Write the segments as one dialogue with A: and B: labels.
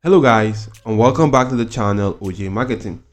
A: Hello guys, and welcome back to the channel OJ Marketing.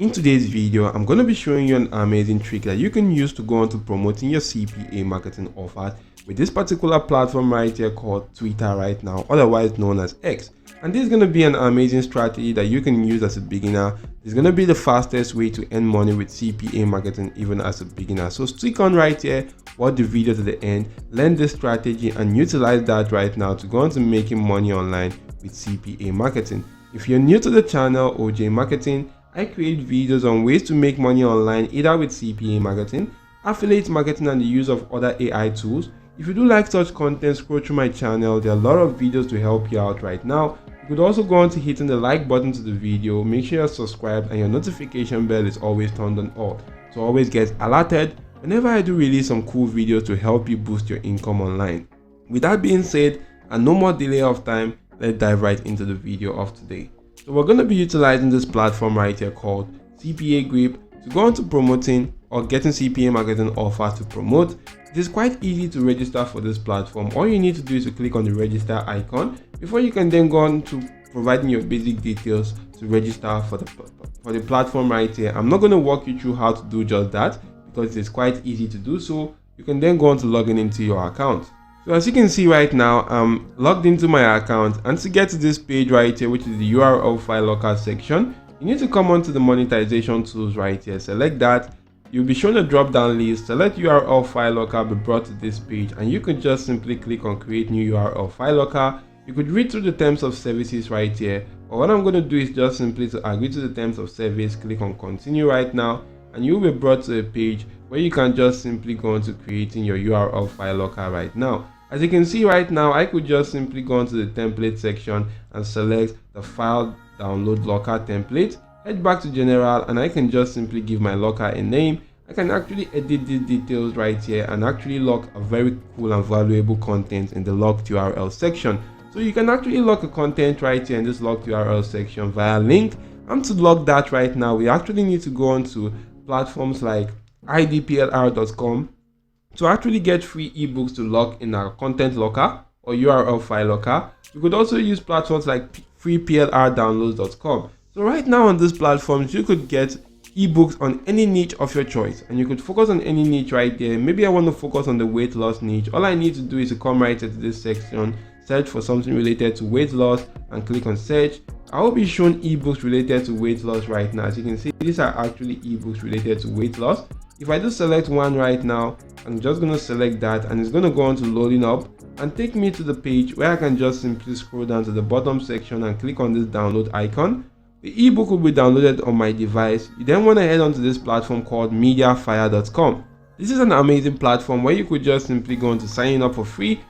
A: In today's video, I'm going to be showing you an amazing trick that you can use to go on to promoting your CPA marketing offers with this particular platform right here called Twitter right now, otherwise known as X. And this is going to be an amazing strategy that you can use as a beginner. It's going to be the fastest way to earn money with CPA marketing even as a beginner. So stick on right here, watch the video to the end, learn this strategy and utilize that right now to go on to making money online with CPA marketing. If you're new to the channel OJ Marketing, I create videos on ways to make money online either with CPA marketing, affiliate marketing and the use of other AI tools. If you do like such content, scroll through my channel. There are a lot of videos to help you out right now. You could also go on to hitting the like button to the video, make sure you're subscribed and your notification bell is always turned on all, so always get alerted whenever I do release some cool videos to help you boost your income online. With that being said, and no more delay of time, let's dive right into the video of today. So we're going to be utilizing this platform right here called CPAGRIP to go on to promoting or getting CPA marketing offers to promote. It is quite easy to register for this platform. All you need to do is to click on the register icon before you can then go on to providing your basic details to register for the platform right here. I'm not going to walk you through how to do just that because it's quite easy to do so. You can then go on to log in into your account. So as you can see right now, I'm logged into my account, and to get to this page right here, which is the URL file locker section, you need to come onto the monetization tools right here. Select that. You'll be shown a drop down list. Select URL file locker, be brought to this page, and you can just simply click on create new URL file locker. You could read through the terms of services right here, but what I'm going to do is just simply to agree to the terms of service, click on continue right now, and you'll be brought to a page where you can just simply go into creating your URL file locker right now. As you can see right now, I could just simply go into the template section and select the file download locker template, head back to general, and I can just simply give my locker a name. I can actually edit these details right here and actually lock a very cool and valuable content in the locked URL section. So you can actually lock a content right here in this locked URL section via link. And to lock that right now, we actually need to go on to platforms like idplr.com to actually get free ebooks to lock in our content locker or URL file locker. You could also use platforms like freeplrdownloads.com. So right now on these platforms, you could get ebooks on any niche of your choice, and you could focus on any niche right there. Maybe I want to focus on the weight loss niche. All I need to do is to come right into this section, search for something related to weight loss and click on search. I will be shown ebooks related to weight loss right now. As you can see, these are actually ebooks related to weight loss. If I just select one right now, I'm just going to select that, and it's going to go on to loading up and take me to the page where I can just simply scroll down to the bottom section and click on this download icon. The ebook will be downloaded on my device. You then want to head on to this platform called mediafire.com. This is an amazing platform where you could just simply go on to sign up for free.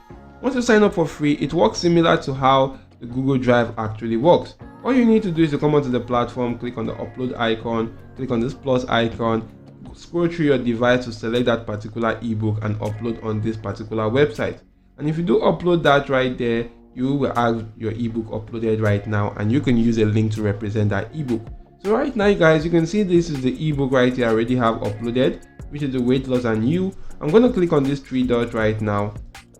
A: Once you sign up for free, it works similar to how the Google Drive actually works. All you need to do is to come onto the platform, click on the upload icon, click on this plus icon, scroll through your device to select that particular ebook and upload on this particular website. And if you do upload that right there, you will have your ebook uploaded right now, and you can use a link to represent that ebook. So right now, guys, you can see this is the ebook right here I already have uploaded, which is the weight loss and you. I'm going to click on this three dots right now,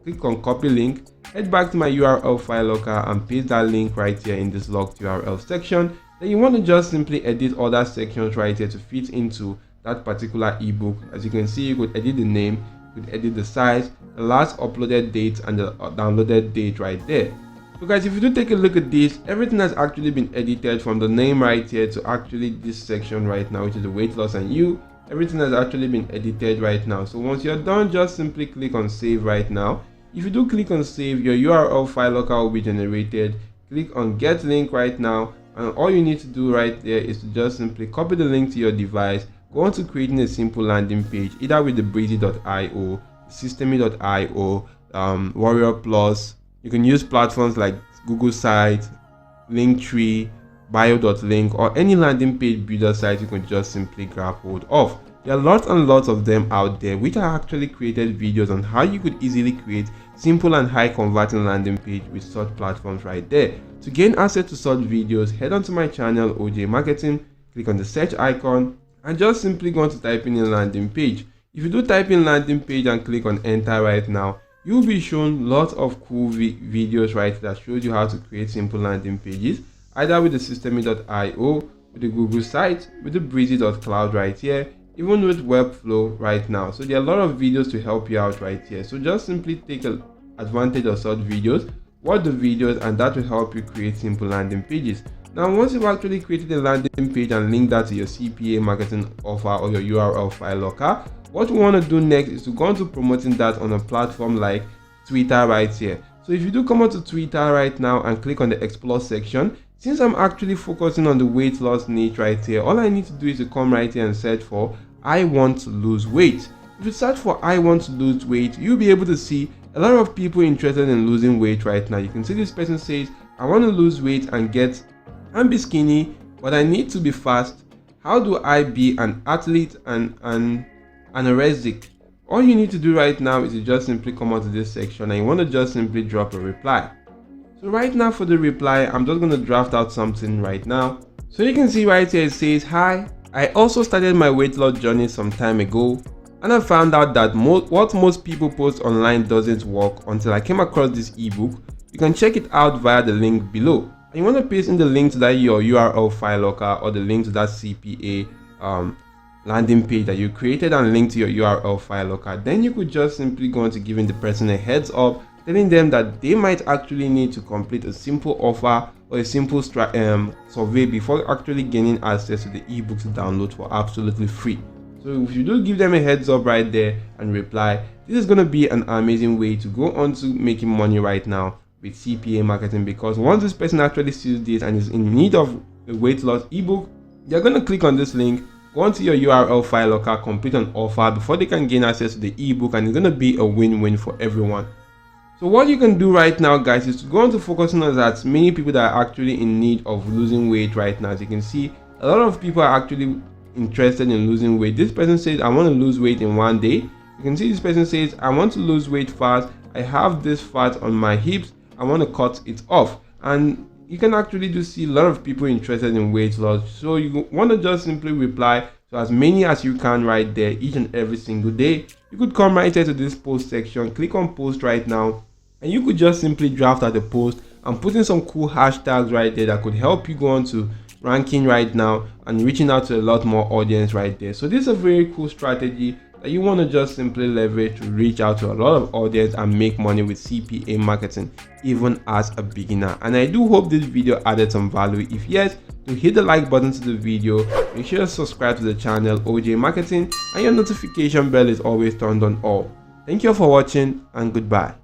A: click on copy link, head back to my URL file locker and paste that link right here in this locked URL section. Then you want to just simply edit other sections right here to fit into that particular ebook. As you can see, you could edit the name, you could edit the size, the last uploaded date and the downloaded date right there. So guys, if you do take a look at this, everything has actually been edited from the name right here to actually this section right now, which is the weight loss and you. Everything has actually been edited right now. So once you're done, just simply click on save right now. If you do click on save, your URL file locker will be generated. Click on get link right now, and all you need to do right there is to just simply copy the link to your device, go on to creating a simple landing page either with the breezy.io, systemy.io, warrior plus. You can use platforms like Google Sites, Linktree, bio.link, or any landing page builder site you can just simply grab hold of. There are lots and lots of them out there which are actually created videos on how you could easily create simple and high converting landing page with such platforms right there. To gain access to such videos, head on to my channel OJ Marketing, click on the search icon and just simply go on to type in a landing page. If you do type in landing page and click on enter right now, you'll be shown lots of cool videos right that shows you how to create simple landing pages. either with the systemi.io, with the Google site, with the breezy.cloud right here, even with Webflow right now. So there are a lot of videos to help you out right here. So just simply take advantage of such videos, watch the videos, and that will help you create simple landing pages. Now, once you've actually created a landing page and linked that to your CPA marketing offer or your URL file locker, what we want to do next is to go on to promoting that on a platform like Twitter right here. So if you do come onto Twitter right now and click on the explore section, since I'm actually focusing on the weight loss niche right here, all I need to do is to come right here and search for I want to lose weight. If you search for I want to lose weight, you'll be able to see a lot of people interested in losing weight right now. You can see this person says, I want to lose weight and be skinny, but I need to be fast. How do I be an athlete and anorexic? All you need to do right now is to just simply come onto this section and you want to just simply drop a reply. So right now for the reply, I'm just going to draft out something right now. So you can see right here, it says, hi, I also started my weight loss journey some time ago, and I found out that what most people post online doesn't work until I came across this ebook. You can check it out via the link below. And you want to paste in the link to that your URL file locker or the link to that CPA landing page that you created and link to your URL file locker. Then you could just simply go on to giving the person a heads up, telling them that they might actually need to complete a simple offer or a simple survey before actually gaining access to the ebook to download for absolutely free. So if you do give them a heads up right there and reply, this is going to be an amazing way to go on to making money right now with CPA marketing, because once this person actually sees this and is in need of a weight loss ebook, they're going to click on this link, go onto your URL file locker, complete an offer before they can gain access to the ebook, and it's going to be a win-win for everyone. So what you can do right now, guys, is to go on to focusing on that many people that are actually in need of losing weight right now. As you can see, a lot of people are actually interested in losing weight. This person says, I want to lose weight in one day. You can see this person says, I want to lose weight fast. I have this fat on my hips. I want to cut it off. And you can actually do see a lot of people interested in weight loss. So you want to just simply reply to as many as you can right there each and every single day. You could come right here to this post section, click on post right now, and you could just simply draft out the post and put in some cool hashtags right there that could help you go on to ranking right now and reaching out to a lot more audience right there. So this is a very cool strategy that you want to just simply leverage to reach out to a lot of audience and make money with CPA marketing even as a beginner. And I do hope this video added some value. If yes, to hit the like button to the video, make sure to subscribe to the channel OJ Marketing, and your notification bell is always turned on all. Thank you for watching and goodbye.